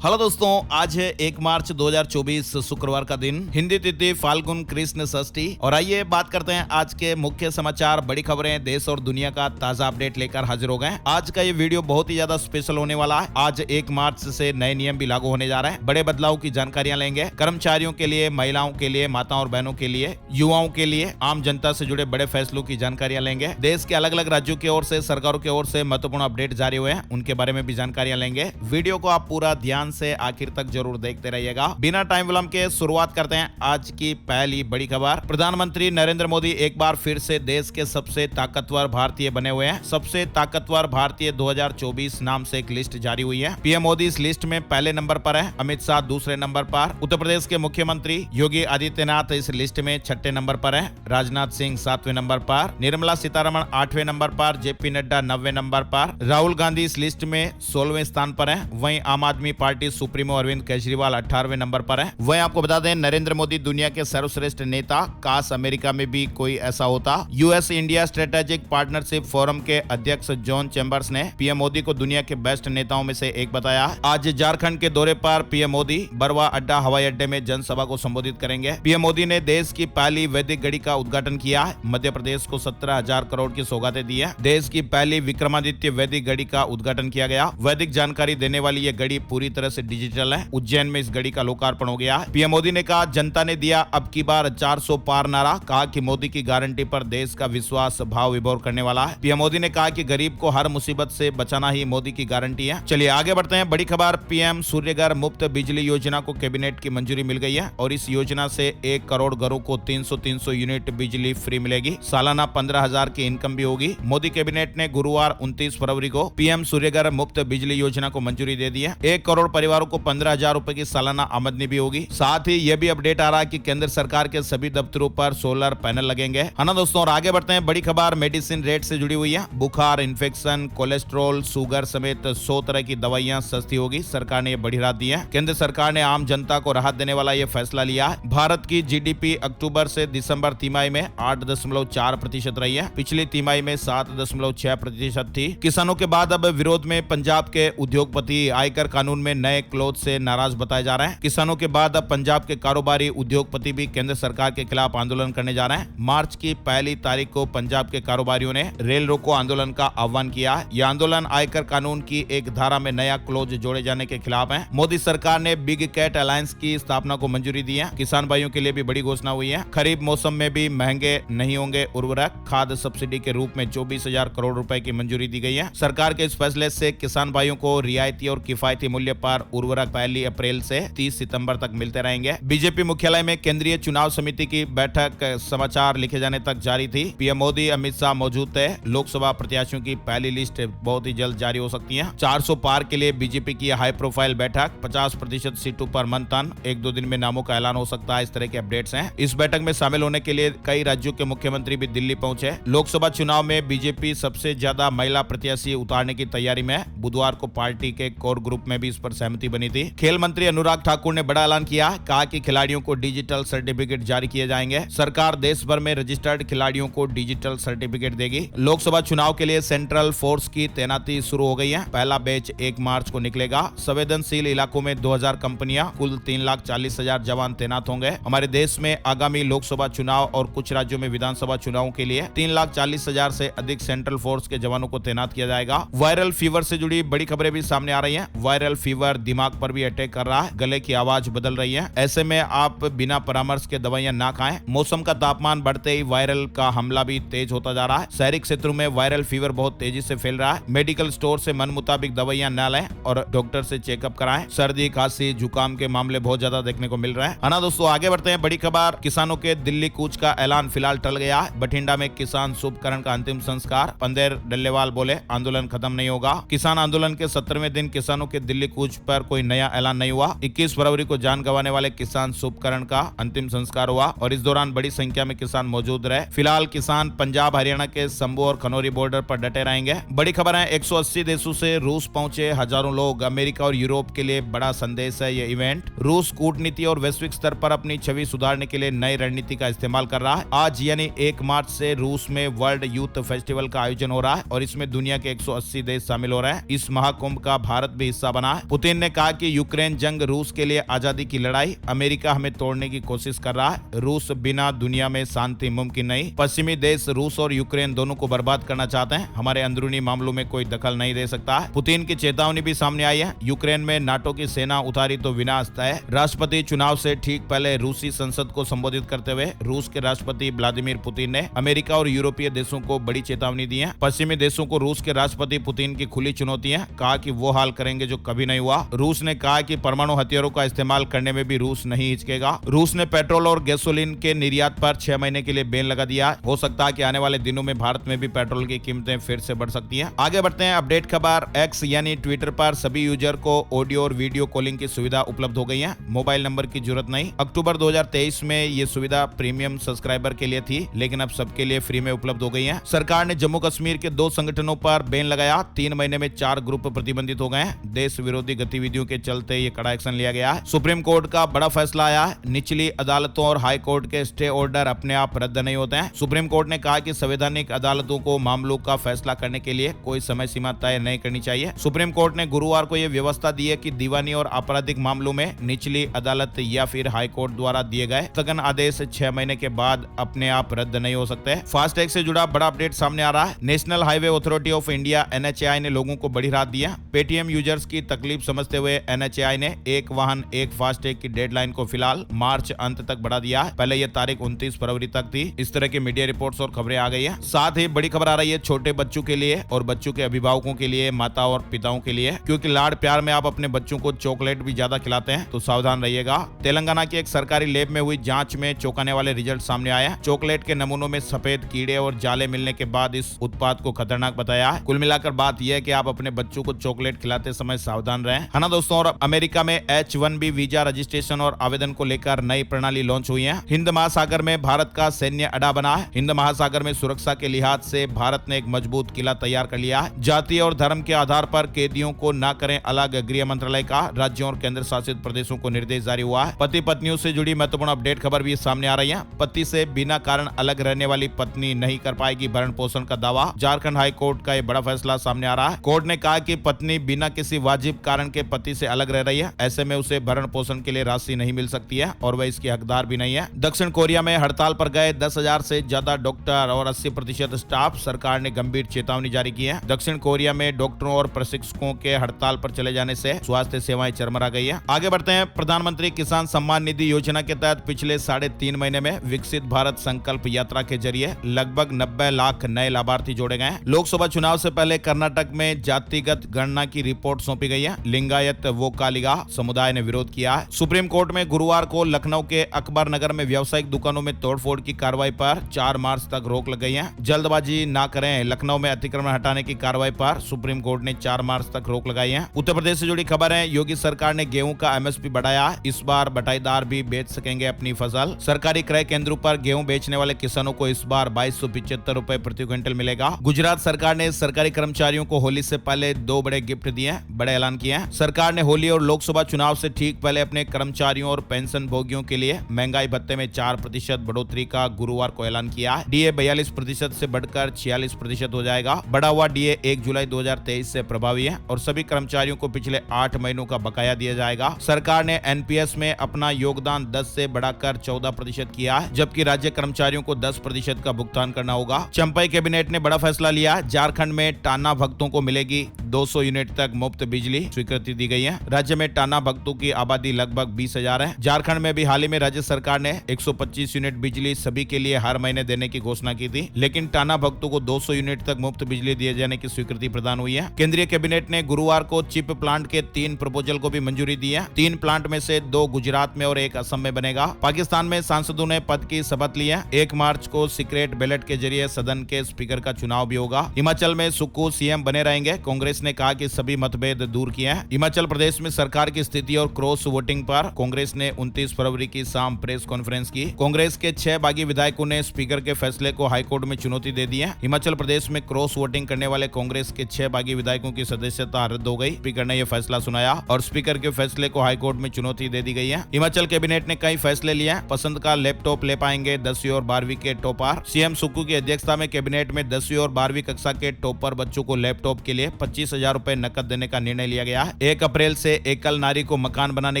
Hello दोस्तों, आज है 1 मार्च 2024 शुक्रवार का दिन, हिंदी तिथि फाल्गुन कृष्ण षष्ठी। और आइए बात करते हैं आज के मुख्य समाचार, बड़ी खबरें, देश और दुनिया का ताजा अपडेट लेकर हाजिर हो गए। आज का ये वीडियो बहुत ही ज्यादा स्पेशल होने वाला है। आज 1 मार्च से नए नियम भी लागू होने जा रहे हैं। बड़े बदलाव की जानकारियां लेंगे। कर्मचारियों के लिए, महिलाओं के लिए, माताओं और बहनों के लिए, युवाओं के लिए, आम जनता से जुड़े बड़े फैसलों की जानकारियां लेंगे। देश के अलग अलग राज्यों की ओर से, सरकारों की ओर से महत्वपूर्ण अपडेट जारी हुए हैं, उनके बारे में भी जानकारियां लेंगे। वीडियो को आप पूरा ध्यान से आखिर तक जरूर देखते रहिएगा। बिना टाइम विलंब के शुरुआत करते हैं आज की पहली बड़ी खबर। प्रधानमंत्री नरेंद्र मोदी एक बार फिर से देश के सबसे ताकतवर भारतीय बने हुए हैं। सबसे ताकतवर भारतीय 2024 नाम से एक लिस्ट जारी हुई है। पीएम मोदी इस लिस्ट में पहले नंबर पर है, अमित शाह दूसरे नंबर पर, उत्तर प्रदेश के मुख्यमंत्री योगी आदित्यनाथ इस लिस्ट में 6ठे नंबर पर है, राजनाथ सिंह 7वें नंबर पर, निर्मला सीतारमण 8वें नंबर पर, जेपी नड्डा 9वें नंबर पर, राहुल गांधी इस लिस्ट में 16वें स्थान पर है। वहीं आम आदमी पार्टी सुप्रीमो अरविंद केजरीवाल 18वें नंबर पर है। वहीं आपको बता दें, नरेंद्र मोदी दुनिया के सर्वश्रेष्ठ नेता, काश अमेरिका में भी कोई ऐसा होता। US India strategic partnership forum के अध्यक्ष जॉन चैम्बर्स ने पीएम मोदी को दुनिया के बेस्ट नेताओं में से एक बताया। आज झारखंड के दौरे पर पीएम मोदी बरवा अड्डा हवाई अड्डे में जनसभा को संबोधित करेंगे। पीएम मोदी ने देश की पहली वैदिक घड़ी का उद्घाटन किया। मध्य प्रदेश को 17,000 करोड़ की सौगातें दी है। देश की पहली विक्रमादित्य वैदिक घड़ी का उद्घाटन किया गया। वैदिक जानकारी देने वाली ये घड़ी पूरी तरह से डिजिटल है। उज्जैन में इस घड़ी का लोकार्पण हो गया। पीएम मोदी ने कहा, जनता ने दिया अब की बार 400 पार नारा। कहा कि मोदी की गारंटी पर देश का विश्वास भाव विभोर करने वाला है। पीएम मोदी ने कहा कि गरीब को हर मुसीबत से बचाना ही मोदी की गारंटी है। चलिए आगे बढ़ते हैं। बड़ी खबर, पीएम सूर्यघर मुफ्त बिजली योजना को कैबिनेट की मंजूरी मिल गई है और इस योजना से 1 करोड़ घरों को 300 यूनिट बिजली फ्री मिलेगी। सालाना 15,000 की इनकम भी होगी। मोदी कैबिनेट ने गुरुवार 29 फरवरी को पीएम सूर्यघर मुफ्त बिजली योजना को मंजूरी दे दी है। 1 करोड़ परिवारों को 15,000 रुपए की सालाना आमदनी भी होगी। साथ ही यह भी अपडेट आ रहा है कि केंद्र सरकार के सभी दफ्तरों पर सोलर पैनल लगेंगे, है ना दोस्तों। और आगे बढ़ते हैं। बड़ी खबर मेडिसिन रेट से जुड़ी हुई है। बुखार, इन्फेक्शन, कोलेस्ट्रॉल, शुगर समेत 100 तरह की दवाइयां सस्ती होगी। सरकार ने यह बड़ी राहत दी है। केंद्र सरकार ने आम जनता को राहत देने वाला यह फैसला लिया है। भारत की जीडीपी अक्टूबर से दिसंबर तिमाही में 8.4% रही है। पिछली तिमाही में 7.6% थी। किसानों के बाद अब विरोध में पंजाब के उद्योगपति आयकर कानून में नए क्लोज से नाराज बताए जा रहे हैं। किसानों के बाद अब पंजाब के कारोबारी उद्योगपति भी केंद्र सरकार के खिलाफ आंदोलन करने जा रहे हैं। मार्च की पहली तारीख को पंजाब के कारोबारियों ने रेल रोको आंदोलन का आह्वान किया है। यह आंदोलन आयकर कानून की एक धारा में नया क्लोज जोड़े जाने के खिलाफ है। मोदी सरकार ने बिग कैट अलायंस की स्थापना को मंजूरी दी है। किसान भाइयों के लिए भी बड़ी घोषणा हुई है। खरीफ मौसम में भी महंगे नहीं होंगे उर्वरक। खाद सब्सिडी के रूप में 24,000 करोड़ रुपए की मंजूरी दी गई है। सरकार के इस फैसले से किसान भाइयों को रियायती और किफायती मूल्य पर उर्वरक 1 अप्रैल से 30 सितंबर तक मिलते रहेंगे। बीजेपी मुख्यालय में केंद्रीय चुनाव समिति की बैठक समाचार लिखे जाने तक जारी थी। पीएम मोदी, अमित शाह मौजूद थे। लोकसभा प्रत्याशियों की पहली लिस्ट बहुत ही जल्द जारी हो सकती है। 400 पार के लिए बीजेपी की हाई प्रोफाइल बैठक, 50% सीटों पर मंथन, 1-2 दिन में नामों का ऐलान हो सकता है। इस तरह के अपडेट्स हैं। इस बैठक में शामिल होने के लिए कई राज्यों के मुख्यमंत्री भी दिल्ली पहुंचे। लोकसभा चुनाव में बीजेपी सबसे ज्यादा महिला प्रत्याशी उतारने की तैयारी में है। बुधवार को पार्टी के कोर ग्रुप में भी इस पर सहमति बनी थी। खेल मंत्री अनुराग ठाकुर ने बड़ा ऐलान किया। कहा कि खिलाड़ियों को डिजिटल सर्टिफिकेट जारी किए जाएंगे। सरकार देश भर में रजिस्टर्ड खिलाड़ियों को डिजिटल सर्टिफिकेट देगी। लोकसभा चुनाव के लिए सेंट्रल फोर्स की तैनाती शुरू हो गई है। पहला बैच 1 मार्च को निकलेगा। संवेदनशील इलाकों में 2,000 कंपनियां, कुल 3,40,000 जवान तैनात होंगे। हमारे देश में आगामी लोकसभा चुनाव और कुछ राज्यों में विधानसभा चुनाव के लिए 3,40,000 से अधिक सेंट्रल फोर्स के जवानों को तैनात किया जाएगा। वायरल फीवर से जुड़ी बड़ी खबरें भी सामने आ रही है। वायरल फीवर दिमाग पर भी अटैक कर रहा है। गले की आवाज बदल रही है। ऐसे में आप बिना परामर्श के दवाइयां ना खाएं। मौसम का तापमान बढ़ते ही वायरल का हमला भी तेज होता जा रहा है। शहरी क्षेत्रों में वायरल फीवर बहुत तेजी से फैल रहा है। मेडिकल स्टोर से मन मुताबिक दवाइयां न लें और डॉक्टर से चेकअप कराएं। सर्दी, खांसी, जुकाम के मामले बहुत ज्यादा देखने को मिल रहे हैं, ना दोस्तों। आगे बढ़ते हैं। बड़ी खबर, किसानों के दिल्ली कूच का ऐलान फिलहाल टल गया। बठिंडा में किसान शुभकरण का अंतिम संस्कार। पंदेर डल्लेवाल बोले, आंदोलन खत्म नहीं होगा। किसान आंदोलन के 17वें दिन किसानों के दिल्ली कूच पर कोई नया ऐलान नहीं हुआ। 21 फरवरी को जान गंवाने वाले किसान शुभकरण का अंतिम संस्कार हुआ और इस दौरान बड़ी संख्या में किसान मौजूद रहे। फिलहाल किसान पंजाब, हरियाणा के संबू और खनौरी बॉर्डर पर डटे रहेंगे। बड़ी खबर है, 180 देशों से रूस पहुंचे हजारों लोग। अमेरिका और यूरोप के लिए बड़ा संदेश है ये इवेंट। रूस कूटनीति और वैश्विक स्तर पर अपनी छवि सुधारने के लिए नई रणनीति का इस्तेमाल कर रहा है। आज यानी 1 मार्च से रूस में वर्ल्ड यूथ फेस्टिवल का आयोजन हो रहा है और इसमें दुनिया के 180 देश शामिल हो रहे हैं। इस महाकुंभ का भारत भी हिस्सा बना है। पुतिन पुतिन ने कहा कि यूक्रेन जंग रूस के लिए आजादी की लड़ाई, अमेरिका हमें तोड़ने की कोशिश कर रहा है, रूस बिना दुनिया में शांति मुमकिन नहीं, पश्चिमी देश रूस और यूक्रेन दोनों को बर्बाद करना चाहते हैं, हमारे अंदरूनी मामलों में कोई दखल नहीं दे सकता है। पुतिन की चेतावनी भी सामने आई है। यूक्रेन में नाटो की सेना उतारी तो विनाश तय। राष्ट्रपति चुनाव से ठीक पहले रूसी संसद को संबोधित करते हुए रूस के राष्ट्रपति व्लादिमीर पुतिन ने अमेरिका और यूरोपीय देशों को बड़ी चेतावनी दी है। पश्चिमी देशों को रूस के राष्ट्रपति पुतिन की खुली चुनौती है, कहा कि वो हाल करेंगे जो कभी नहीं हुआ। रूस ने कहा कि परमाणु हथियारों का इस्तेमाल करने में भी रूस नहीं हिचकेगा। रूस ने पेट्रोल और गैसोलीन के निर्यात पर 6 महीने के लिए बैन लगा दिया। हो सकता है कि आने वाले दिनों में भारत में भी पेट्रोल की कीमतें फिर से बढ़ सकती हैं। आगे बढ़ते हैं अपडेट खबर। एक्स यानी ट्विटर पर सभी यूजर को ऑडियो और वीडियो कॉलिंग की सुविधा उपलब्ध हो गई है। मोबाइल नंबर की जरूरत नहीं। अक्टूबर 2023 में ये सुविधा प्रीमियम सब्सक्राइबर के लिए थी, लेकिन अब सबके लिए फ्री में उपलब्ध हो गई है। सरकार ने जम्मू कश्मीर के 2 संगठनों पर बैन लगाया। 3 महीने में 4 ग्रुप प्रतिबंधित हो गए हैं। देश विरोधी गतिविधियों के चलते ये कड़ा एक्शन लिया गया है। सुप्रीम कोर्ट का बड़ा फैसला आया है। निचली अदालतों और हाई कोर्ट के स्टे ऑर्डर अपने आप रद्द नहीं होते हैं। सुप्रीम कोर्ट ने कहा कि संवैधानिक अदालतों को मामलों का फैसला करने के लिए कोई समय सीमा तय नहीं करनी चाहिए। सुप्रीम कोर्ट ने गुरुवार को यह व्यवस्था दी है कि दीवानी और आपराधिक मामलों में निचली अदालत या फिर हाई कोर्ट द्वारा दिए गए स्थगन आदेश 6 महीने के बाद अपने आप रद्द नहीं हो सकते। फास्टैग से जुड़ा बड़ा अपडेट सामने आ रहा है। National highway authority of India NHAI ने लोगों को बड़ी राहत दी है। पेटीएम यूजर्स की तकलीफ समझते हुए NHAI ने एक वाहन एक फास्टैग की डेडलाइन को फिलहाल मार्च अंत तक बढ़ा दिया है। पहले यह तारीख 29 फरवरी तक थी। इस तरह की मीडिया रिपोर्ट्स और खबरें आ गई है। साथ ही बड़ी खबर आ रही है छोटे बच्चों के लिए और बच्चों के अभिभावकों के लिए, माता और पिताओं के लिए, क्योंकि लाड़ प्यार में आप अपने बच्चों को चॉकलेट भी ज्यादा खिलाते हैं तो सावधान रहिएगा। तेलंगाना की एक सरकारी लैब में हुई जांच में चौंकाने वाले रिजल्ट सामने आए हैं। चॉकलेट के नमूनों में सफेद कीड़े और जाले मिलने के बाद इस उत्पाद को खतरनाक बताया है। कुल मिलाकर बात यह है कि आप अपने बच्चों को चॉकलेट खिलाते समय सावधान रहें, है ना दोस्तों। और अमेरिका में H-1B वीजा रजिस्ट्रेशन और आवेदन को लेकर नई प्रणाली लॉन्च हुई है। हिंद महासागर में भारत का सैन्य अड्डा बना है। हिंद महासागर में सुरक्षा के लिहाज से भारत ने एक मजबूत किला तैयार कर लिया है। जाति और धर्म के आधार पर कैदियों को न करें अलग, गृह मंत्रालय का राज्यों और केंद्र शासित प्रदेशों को निर्देश जारी हुआ है। पति पत्नियों से जुड़ी महत्वपूर्ण अपडेट खबर भी सामने आ रही है। पति से बिना कारण अलग रहने वाली पत्नी नहीं कर पाएगी भरण पोषण का दावा। झारखंड हाई कोर्ट का यह बड़ा फैसला सामने आ रहा है। कोर्ट ने कहा कि पत्नी बिना किसी वाजिब कारण के पति से अलग रह रही है, ऐसे में उसे भरण पोषण के लिए राशि नहीं मिल सकती है और वह इसकी हकदार भी नहीं है। दक्षिण कोरिया में हड़ताल पर गए 10,000 से ज्यादा डॉक्टर और 80% स्टाफ, सरकार ने गंभीर चेतावनी जारी की है। दक्षिण कोरिया में डॉक्टरों और प्रशिक्षकों के हड़ताल पर चले जाने से स्वास्थ्य सेवाएं चरमरा गई है। आगे बढ़ते हैं। प्रधानमंत्री किसान सम्मान निधि योजना के तहत पिछले 3.5 महीने में विकसित भारत संकल्प यात्रा के जरिए लगभग 90 लाख नए लाभार्थी जोड़े गए हैं। लोकसभा चुनाव से पहले कर्नाटक में जातिगत गणना की रिपोर्ट सौंपी गई है। लिंगायत वोकालिगा समुदाय ने विरोध किया है। सुप्रीम कोर्ट में गुरुवार को लखनऊ के अकबर नगर में व्यावसायिक दुकानों में तोड़फोड़ की कार्रवाई पर 4 मार्च तक रोक लग गई है। जल्दबाजी ना करें, लखनऊ में अतिक्रमण हटाने की कार्रवाई पर सुप्रीम कोर्ट ने 4 मार्च तक रोक लगाई है। उत्तर प्रदेश से जुड़ी खबर है। योगी सरकार ने गेहूं का MSP बढ़ाया। इस बार बटाईदार भी बेच सकेंगे अपनी फसल। सरकारी क्रय केंद्रों पर गेहूं बेचने वाले किसानों को इस बार 2275 रुपए प्रति क्विंटल मिलेगा। गुजरात सरकार ने सरकारी कर्मचारियों को होली से पहले 2 बड़े गिफ्ट दिए, बड़े ऐलान किए हैं। सरकार ने होली और लोकसभा चुनाव से ठीक पहले अपने कर्मचारियों और पेंशन भोगियों के लिए महंगाई भत्ते में 4% बढ़ोतरी का गुरुवार को ऐलान किया है। DA 42% से बढ़कर 46% हो जाएगा। बढ़ा हुआ DA 1 जुलाई 2023 से प्रभावी है और सभी कर्मचारियों को पिछले 8 महीनों का बकाया दिया जाएगा। सरकार ने NPS में अपना योगदान 10 से बढ़ाकर 14% किया है, जबकि राज्य कर्मचारियों को 10% का भुगतान करना होगा। चंपाई कैबिनेट ने बड़ा फैसला लिया। झारखंड में टाना भक्तों को मिलेगी 200 यूनिट तक मुफ्त बिजली, स्वीकृति दी गई है। राज्य में टाना भक्तों की आबादी लगभग 20,000 है। झारखंड में भी हाल ही में राज्य सरकार ने 125 यूनिट बिजली सभी के लिए हर महीने देने की घोषणा की थी, लेकिन टाना भक्तों को 200 यूनिट तक मुफ्त बिजली दिए जाने की स्वीकृति प्रदान हुई है। केंद्रीय कैबिनेट ने गुरुवार को चिप प्लांट के 3 प्रपोजल को भी मंजूरी दी है। 3 प्लांट में से 2 गुजरात में और 1 असम में बनेगा। पाकिस्तान में सांसदों ने पद की शपथ ली है। 1 मार्च को सीक्रेट बैलेट के जरिए सदन के स्पीकर का चुनाव भी होगा। हिमाचल में सुक्खू CM बने रहेंगे। कांग्रेस ने कहा कि सभी मतभेद दूर किए हैं। हिमाचल प्रदेश में सरकार की स्थिति और क्रॉस वोटिंग पर कांग्रेस ने 29 फरवरी की शाम प्रेस कॉन्फ्रेंस की। कांग्रेस के 6 बागी विधायकों ने स्पीकर के फैसले को हाईकोर्ट में चुनौती दे दी है। हिमाचल प्रदेश में क्रॉस वोटिंग करने वाले कांग्रेस के 6 बागी विधायकों की सदस्यता रद्द हो गई। स्पीकर ने यह फैसला सुनाया और स्पीकर के फैसले को हाईकोर्ट में चुनौती दे दी गई है। हिमाचल कैबिनेट ने कई फैसले लिए हैं। पसंद का लैपटॉप ले पाएंगे 10वीं और 12वीं के टॉपर। CM सुक्खू की अध्यक्षता में कैबिनेट में 10वीं और 12वीं कक्षा के टॉपर बच्चों को लैपटॉप के लिए 25,000 रुपए नकद देने का निर्णय लिया गया है। 1 अप्रैल से एकल नारी को मकान बनाने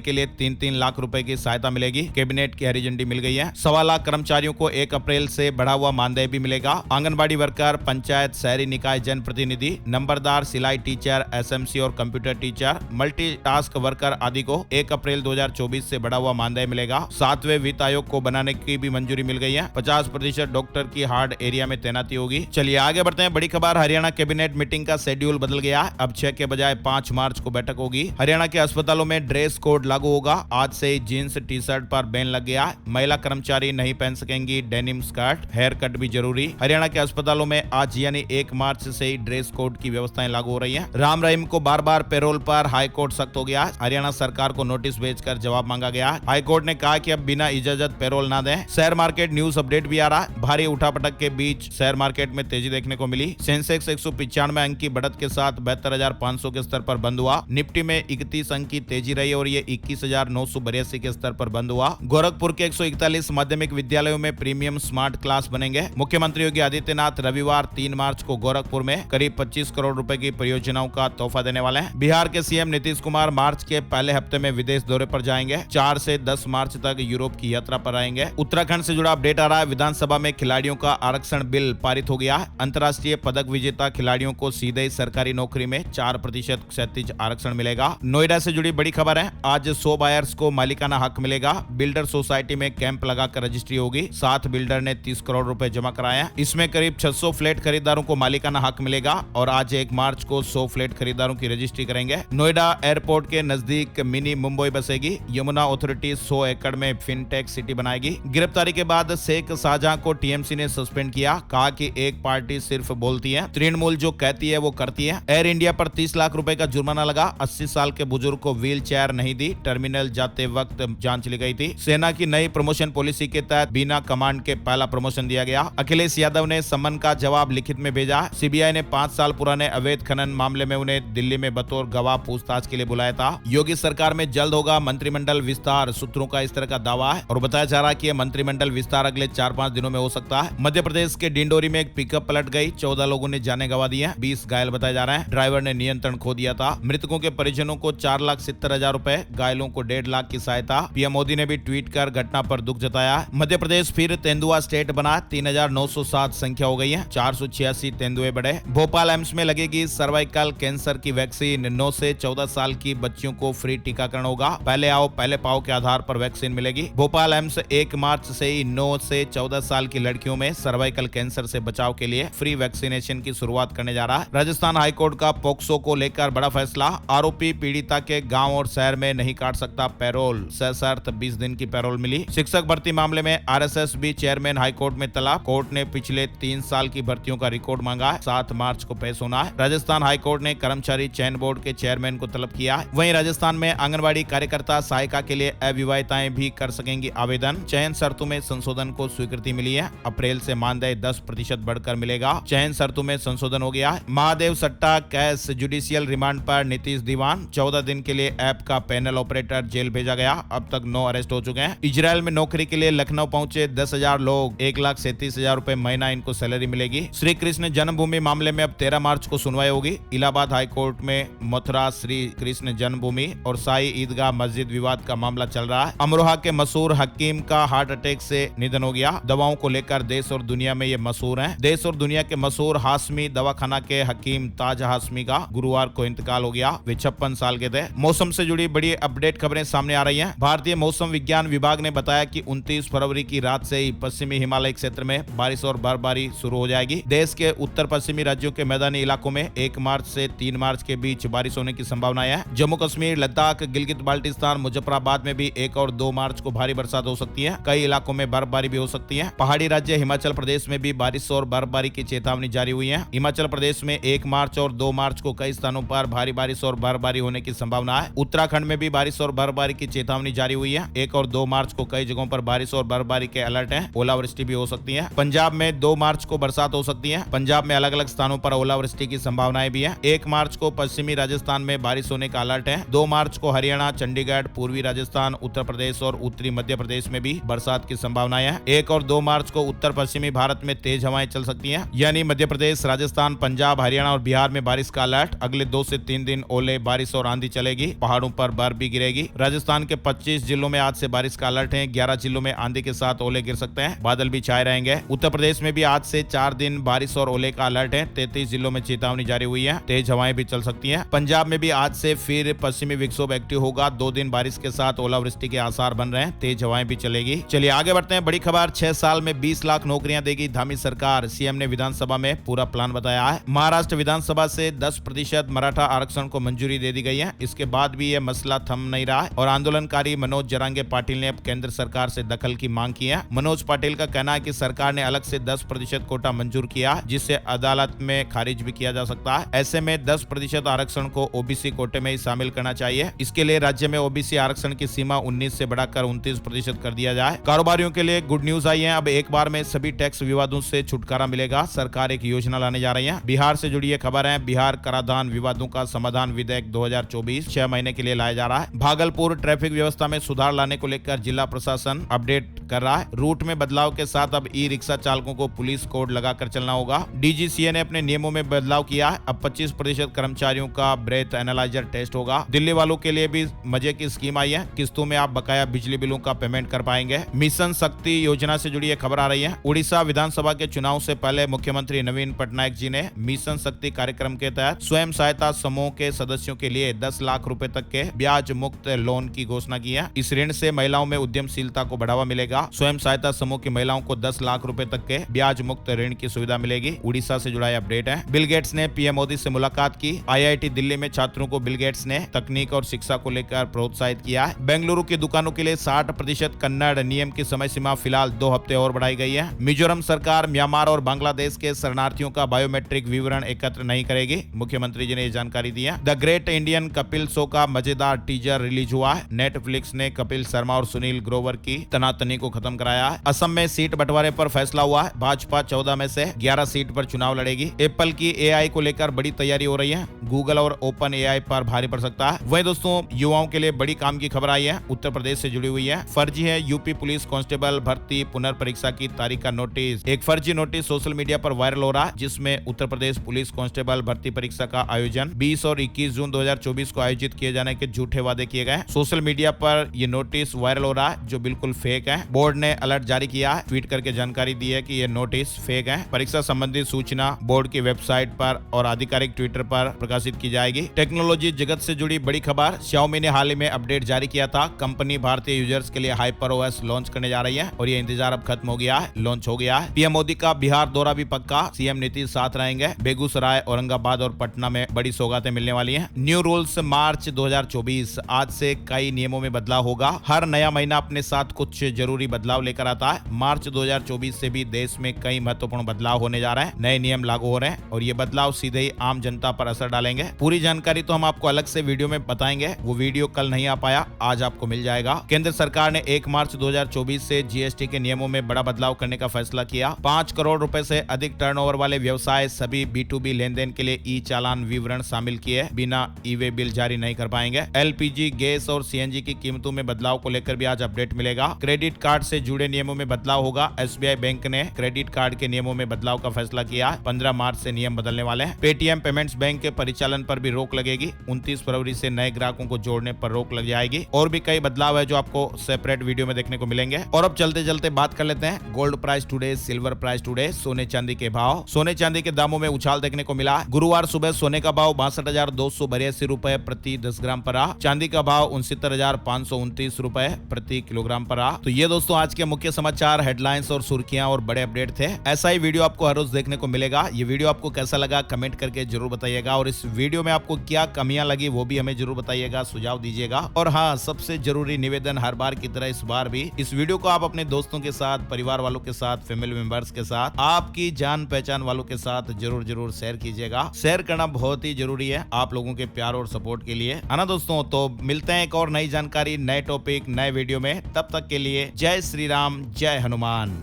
के लिए 3-3 लाख रुपए की सहायता मिलेगी। कैबिनेट की हरी झंडी मिल गई है। 1.25 लाख कर्मचारियों को 1 अप्रैल से बढ़ा हुआ मानदेय भी मिलेगा। आंगनबाड़ी वर्कर, पंचायत, शहरी निकाय जनप्रतिनिधि, नंबरदार, सिलाई टीचर, एसएमसी और कंप्यूटर टीचर, मल्टीटास्क वर्कर आदि को 1 अप्रैल 2024 से बढ़ा हुआ मानदेय मिलेगा। 7वें वित्त आयोग को बनाने की भी मंजूरी मिल गई है। 50% डॉक्टर की हार्ड एरिया में तैनाती होगी। चलिए आगे बढ़ते हैं। बड़ी खबर, हरियाणा कैबिनेट मीटिंग का शेड्यूल बदल गया। अब 6 के बजाय 5 मार्च को बैठक होगी। हरियाणा के अस्पतालों में ड्रेस कोड लागू होगा। आज से जीन्स टी शर्ट पर बैन लग गया। महिला कर्मचारी नहीं पहन सकेंगी डेनिम स्कर्ट। हेयर कट भी जरूरी। हरियाणा के अस्पतालों में आज यानी 1 मार्च से ही ड्रेस कोड की व्यवस्थाएं लागू हो रही हैं। राम रहीम को बार बार पैरोल पर हाईकोर्ट सख्त हो गया। हरियाणा सरकार को नोटिस भेजकर जवाब मांगा गया। हाईकोर्ट ने कहा कि अब बिना इजाजत पैरोल ना दें। शेयर मार्केट न्यूज अपडेट भी आ रहा है। भारी उठापटक के बीच शेयर मार्केट में तेजी देखने को मिली। सेंसेक्स 195 अंक की बढ़त के साथ 72,500 के स्तर पर बंद हुआ। निफ्टी में 31 अंक की तेजी रही और ये 21,982 के स्तर पर बंद हुआ। गोरखपुर के 141 माध्यमिक विद्यालयों में प्रीमियम स्मार्ट क्लास बनेंगे। मुख्यमंत्री योगी आदित्यनाथ रविवार 3 मार्च को गोरखपुर में करीब 25 करोड़ रुपए की परियोजनाओं का तोहफा देने वाले हैं। बिहार के सीएम नीतीश कुमार मार्च के पहले हफ्ते में विदेश दौरे पर जाएंगे। 4 से 10 मार्च तक यूरोप की यात्रा पर रहेंगे। उत्तराखंड से जुड़ा अपडेट आ रहा है। विधानसभा में खिलाड़ियों का आरक्षण बिल पारित हो गया। अंतर्राष्ट्रीय पदक विजेता खिलाड़ियों को सीधे ही सरकारी नौकरी में 4% क्षैतिज आरक्षण मिलेगा। नोएडा से जुड़ी बड़ी खबर है। आज 100 बायर्स को मालिकाना हक मिलेगा। बिल्डर सोसाइटी में कैंप लगाकर रजिस्ट्री होगी। 7 बिल्डर ने 30 करोड़ रुपए जमा कराए हैं। इसमें करीब 600 फ्लैट खरीदारों को मालिकाना हक मिलेगा और आज 1 मार्च को 100 फ्लैट खरीदारों की रजिस्ट्री करेंगे। नोएडा एयरपोर्ट के नजदीक मिनी मुंबई बसेगी। यमुना अथॉरिटी 100 एकड़ में फिनटेक सिटी बनाएगी। गिरफ्तारी के बाद शेख शाहजहां को टीएमसी ने सस्पेंड किया। कहा कि एक पार्टी सिर्फ बोलती है, तृणमूल जो कहती है वो करती है। एयर इंडिया पर 30 लाख रुपए का जुर्माना लगा। 80 साल के बुजुर्ग को व्हील चेयर नहीं दी। टर्मिनल जाते वक्त जांच ली गई थी। सेना की नई प्रमोशन पॉलिसी के तहत बिना कमांड के पहला प्रमोशन दिया गया। अखिलेश यादव ने सम्मन का जवाब लिखित में भेजा। सीबीआई ने 5 साल पुराने अवैध खनन मामले में उन्हें दिल्ली में बतौर गवाह पूछताछ के लिए बुलाया था। योगी सरकार में जल्द होगा मंत्रिमंडल विस्तार, सूत्रों का इस तरह का दावा है और बताया जा रहा है कि मंत्रिमंडल विस्तार अगले 4-5 दिनों में हो सकता है। मध्य प्रदेश के डिंडोरी में एक पिकअप पलट गई। 14 लोगों ने जाने गंवा दिए। 20 घायल बताए जा रहे हैं। ड्राइवर ने नियंत्रण खो दिया था। मृतकों के परिजनों को 4,70,000 रुपए, घायलों को 1.5 लाख की सहायता। पीएम मोदी ने भी ट्वीट कर घटना पर दुख जताया। मध्य प्रदेश फिर तेंदुआ स्टेट बना। 3,907 संख्या हो गई है। 486 तेंदुए बढ़े। भोपाल एम्स में लगेगी सर्वाइकल कैंसर की वैक्सीन। 9 से 14 साल की बच्चियों को फ्री टीकाकरण होगा। पहले आओ पहले पाओ के आधार पर वैक्सीन मिलेगी। भोपाल एम्स 1 मार्च से ही 9 से 14 साल की लड़कियों में सर्वाइकल कैंसर से बचाव के लिए फ्री वैक्सीनेशन की शुरुआत करने जा रहा है। राजस्थान हाईकोर्ट का पोक्सो को लेकर बड़ा फैसला। आरोपी पीड़िता के गांव और शहर में नहीं काट सकता पैरोल। सशर्त 20 दिन की पैरोल मिली। शिक्षक भर्ती मामले में आरएसएस भी चेयरमैन हाईकोर्ट में तलब। कोर्ट ने पिछले 3 साल की भर्तियों का रिकॉर्ड मांगा है। 7 मार्च को पेश होना है। राजस्थान हाईकोर्ट ने कर्मचारी चयन बोर्ड के चेयरमैन को तलब किया। वहीं राजस्थान में आंगनबाड़ी कार्यकर्ता सहायिका के लिए अविवाहिताएं भी कर सकेंगी आवेदन। चयन शर्तों में संशोधन को स्वीकृति मिली है। अप्रैल से मानदेय 10% बढ़कर मिलेगा। चयन शर्तों में संशोधन हो गया। महादेव सट्टा कैश जुडिशियल रिमांड पर नीतीश दीवान। 14 दिन के लिए ऐप का पैनल ऑपरेटर जेल भेजा गया। अब तक 9 अरेस्ट हो चुके हैं। इजराइल में नौकरी के लिए लखनऊ पहुंचे 10,000 लोग। 1,37,000 रुपए महीना इनको सैलरी मिलेगी। श्री कृष्ण जन्मभूमि मामले में अब 13 मार्च को सुनवाई होगी। इलाहाबाद हाईकोर्ट में मथुरा श्री कृष्ण जन्मभूमि और साई ईदगाह मस्जिद विवाद का मामला चल रहा है। अमरोहा के मशहूर हकीम का हार्ट अटैक से निधन हो गया। दवाओं को लेकर देश और दुनिया में ये मशहूर हैं। देश और दुनिया के मशहूर हाशमी दवाखाना के हकीम ताज हाशमी का गुरुवार को इंतकाल हो गया। वे 56 साल के थे। मौसम से जुड़ी बड़ी अपडेट खबरें सामने आ रही हैं। भारतीय मौसम विज्ञान विभाग ने बताया कि 29 फरवरी की रात से ही पश्चिमी हिमालय क्षेत्र में बारिश और बर्फबारी शुरू हो जाएगी। देश के उत्तर पश्चिमी राज्यों के मैदानी इलाकों में 1 मार्च से 3 मार्च के बीच बारिश होने की संभावना है। जम्मू कश्मीर, लद्दाख, गिलगित बाल्टिस्तान, मुजफ्फराबाद में भी 1 और 2 मार्च को भारी बरसात हो सकती है। कई इलाकों में बर्फबारी भी हो सकती है। पहाड़ी राज्य हिमाचल प्रदेश में भी बारिश और बर्फबारी की चेतावनी जारी हुई है। हिमाचल प्रदेश में 1 मार्च और 2 मार्च को कई स्थानों पर भारी बारिश और बर्फबारी होने की संभावना है। उत्तराखंड में भी बारिश और बर्फबारी की चेतावनी जारी हुई है। 1 और 2 मार्च को कई जगहों पर बारिश और बर्फबारी के अलर्ट हैं। ओलावृष्टि भी हो सकती है। पंजाब में 2 मार्च को बरसात हो सकती है। पंजाब में अलग अलग स्थानों पर ओलावृष्टि की संभावनाएं भी है। 1 मार्च को पश्चिमी राजस्थान में बारिश होने का अलर्ट है। 2 मार्च को हरियाणा, चंडीगढ़, पूर्वी राजस्थान, उत्तर प्रदेश और उत्तरी मध्य प्रदेश में भी बरसात की संभावनाएं हैं। 1 और 2 मार्च को उत्तर पश्चिमी भारत में तेज हवाएं चल सकती हैं। यानी मध्य प्रदेश, राजस्थान, पंजाब, हरियाणा और बिहार में बारिश का अलर्ट। अगले 2 से 3 दिन ओले ओले, बारिश और आंधी चलेगी। पहाड़ों पर बर्फ भी गिरेगी। राजस्थान के 25 जिलों में आज से बारिश का अलर्ट है। 11 जिलों में आंधी के साथ ओले गिर सकते हैं। बादल भी छाए रहेंगे। उत्तर प्रदेश में भी आज से 4 दिन बारिश और ओले का अलर्ट है। 33 जिलों में चेतावनी जारी हुई है। तेज हवाएं भी चल सकती हैं। पंजाब में भी आज से फिर पश्चिमी विक्षोभ एक्टिव होगा। 2 दिन बारिश के साथ ओलावृष्टि के आसार बन रहे हैं। तेज हवाएं भी चलेगी। चलिए आगे बढ़ते हैं। बड़ी खबर, 6 साल में 20 लाख नौकरियां देगी धामी सरकार। सीएम ने विधानसभा में पूरा प्लान बताया है। महाराष्ट्र विधानसभा से 10% मराठा आरक्षण को मंजूरी दे दी गई है। इसके बाद भी यह मसला थम नहीं रहा है और आंदोलनकारी मनोज जरांगे पाटिल ने अब केंद्र सरकार से दखल की मांग की है। मनोज पाटिल का कहना है कि सरकार ने अलग से 10% कोटा मंजूर किया, जिसे अदालत में खारिज भी किया जा सकता है। ऐसे में 10% आरक्षण को ओबीसी कोटे में ही शामिल करना चाहिए। इसके लिए राज्य में ओबीसी आरक्षण की सीमा 19 से बढ़ाकर 29% कर दिया जाए। कारोबारियों के लिए गुड न्यूज आई है। अब एक बार में सभी टैक्स विवादों से छुटकारा मिलेगा। सरकार एक योजना लाने जा रही है। बिहार से जुड़ी ये खबर है। बिहार कराधान विवादों का समाधान विधेयक 2024 6 महीने के लिए लाया जा रहा है। भागलपुर ट्रैफिक व्यवस्था में सुधार लाने को लेकर जिला प्रशासन अपडेट कर रहा है। रूट में बदलाव के साथ अब ई रिक्शा चालकों को पुलिस कोड लगाकर चलना होगा। डीजीसीए ने अपने नियमों में बदलाव किया है। अब 25% कर्मचारियों का ब्रेथ एनालाइजर टेस्ट होगा। दिल्ली वालों के लिए भी मजे की स्कीम आई है। किस्तों में आप बकाया बिजली बिलों का पेमेंट कर पाएंगे। मिशन शक्ति योजना से जुड़ी खबर आ रही है। उड़ीसा विधानसभा के चुनाव से पहले मुख्यमंत्री नवीन पटनायक जी ने मिशन शक्ति कार्यक्रम के तहत स्वयं सहायता समूह के सदस्यों के लिए 10 लाख रुपए तक के ब्याज मुक्त लोन की घोषणा की है। इस ऋण से महिलाओं में उद्यमशीलता को बढ़ावा मिलेगा। स्वयं सहायता समूह की महिलाओं को 10 लाख रुपए तक के ब्याज मुक्त ऋण की सुविधा मिलेगी। उड़ीसा से जुड़ा अपडेट है। बिल गेट्स ने पीएम मोदी से मुलाकात की। आईआईटी दिल्ली में छात्रों को बिल गेट्स ने तकनीक और शिक्षा को लेकर प्रोत्साहित किया है। बेंगलुरु की दुकानों के लिए 60% कन्नड़ नियम की समय सीमा फिलहाल 2 हफ्ते और बढ़ाई गई है। मिजोरम सरकार म्यांमार और बांग्लादेश के शरणार्थियों का बायोमेट्रिक विवरण एकत्र नहीं करेगी। मुख्यमंत्री जी ने यह जानकारी दी है। The great Indian Kapil show का मजेदार टीजर रिलीज हुआ है। नेटफ्लिक्स ने कपिल शर्मा और सुनील ग्रोवर की तनातनी को खत्म कराया है। असम में सीट बंटवारे पर फैसला हुआ है। भाजपा 14 में से 11 सीट पर चुनाव लड़ेगी। एप्पल की एआई को लेकर बड़ी तैयारी हो रही है। गूगल और ओपन एआई पर भारी पड़ सकता है। वहीं दोस्तों युवाओं के लिए बड़ी काम की खबर आई है। उत्तर प्रदेश से जुड़ी हुई है। फर्जी है यूपी पुलिस कांस्टेबल भर्ती पुनर्परीक्षा की तारीख का नोटिस। एक फर्जी नोटिस सोशल मीडिया पर वायरल हो रहा है, जिसमें उत्तर प्रदेश पुलिस कांस्टेबल भर्ती परीक्षा का आयोजन 20 और 21 जून 2024 को आयोजित किए जाने के झूठे वादे किए गए। सोशल मीडिया पर यह नोटिस वायरल हो रहा है, जो बिल्कुल फेक है। बोर्ड ने अलर्ट जारी किया है। ट्वीट करके जानकारी दी है कि यह नोटिस फेक है। परीक्षा संबंधित सूचना बोर्ड की वेबसाइट पर और आधिकारिक ट्विटर पर प्रकाशित की जाएगी। टेक्नोलॉजी जगत से जुड़ी बड़ी खबर, Xiaomi ने हाल ही में अपडेट जारी किया था। कंपनी भारतीय यूजर्स के लिए हाइपर ओएस लॉन्च करने जा रही है और ये इंतजार अब खत्म हो गया है, लॉन्च हो गया है। पीएम मोदी का बिहार दौरा भी पक्का। सीएम नीतीश साथ रहेंगे। बेगूसराय, औरंगाबाद और पटना में बड़ी सौगातें मिलने वाली हैं। न्यू रूल्स मार्च 2024। आज से कई नियमों में बदलाव होगा। हर नया महीना अपने साथ कुछ जरूरी बदलाव लेकर आता है। मार्च 2024 से भी देश में कई महत्वपूर्ण बदलाव होने जा रहे हैं। नए नियम लागू हो रहे हैं और ये बदलाव सीधे ही आम जनता पर असर डालेंगे। पूरी जानकारी तो हम आपको अलग से वीडियो में बताएंगे। वो वीडियो कल नहीं आ पाया, आज आपको मिल जाएगा। केंद्र सरकार ने 1 मार्च 2024 से जीएसटी के नियमों में बड़ा बदलाव करने का फैसला किया। 5 करोड़ रुपए से अधिक टर्नओवर वाले व्यवसाय सभी B2B लेनदेन के लिए ई चालान विवरण शामिल किए बिना ई-वे बिल जारी नहीं कर पाएंगे। एलपीजी, गैस और सीएनजी की कीमतों में बदलाव को लेकर भी आज अपडेट मिलेगा। क्रेडिट कार्ड से जुड़े नियमों में बदलाव होगा। एसबीआई बैंक ने क्रेडिट कार्ड के नियमों में बदलाव का फैसला किया। 15 मार्च से नियम बदलने वाले हैं। पेटीएम पेमेंट्स बैंक के परिचालन पर भी रोक लगेगी। 29 फरवरी से नए ग्राहकों को जोड़ने पर रोक लग जाएगी। और भी कई बदलाव है जो आपको सेपरेट वीडियो में देखने को मिलेंगे। और अब चलते चलते बात कर लेते हैं gold price today, silver price today, सोने चांदी के भाव। सोने चांदी के दामों में उछाल देखने को मिला। गुरुवार सुबह सोने का भाव 62,282 रुपए प्रति 10 ग्राम पर रहा। चांदी का भाव 69,529 रुपए प्रति किलोग्राम पर रहा। तो ये दोस्तों आज के मुख्य समाचार, हेडलाइंस और सुर्खियां और बड़े अपडेट थे। ऐसा ही वीडियो आपको हर रोज देखने को मिलेगा। ये वीडियो आपको कैसा लगा कमेंट करके जरूर बताइएगा और इस वीडियो में आपको क्या कमियां लगी वो भी हमें जरूर बताइएगा, सुझाव दीजिएगा। और हाँ, सबसे जरूरी निवेदन हर बार की तरह इस बार भी इस वीडियो को आप अपने दोस्तों के साथ, परिवार वालों के साथ, फैमिली मेंबर्स के साथ, आपकी जान पहचान वालों के साथ जरूर शेयर कीजिएगा। शेयर करना बहुत ही जरूरी है आप लोगों के प्यार और सपोर्ट के लिए, है ना दोस्तों। तो मिलते हैं एक और नई जानकारी, नए टॉपिक, नए वीडियो में। तब तक के लिए जय श्री राम, जय हनुमान।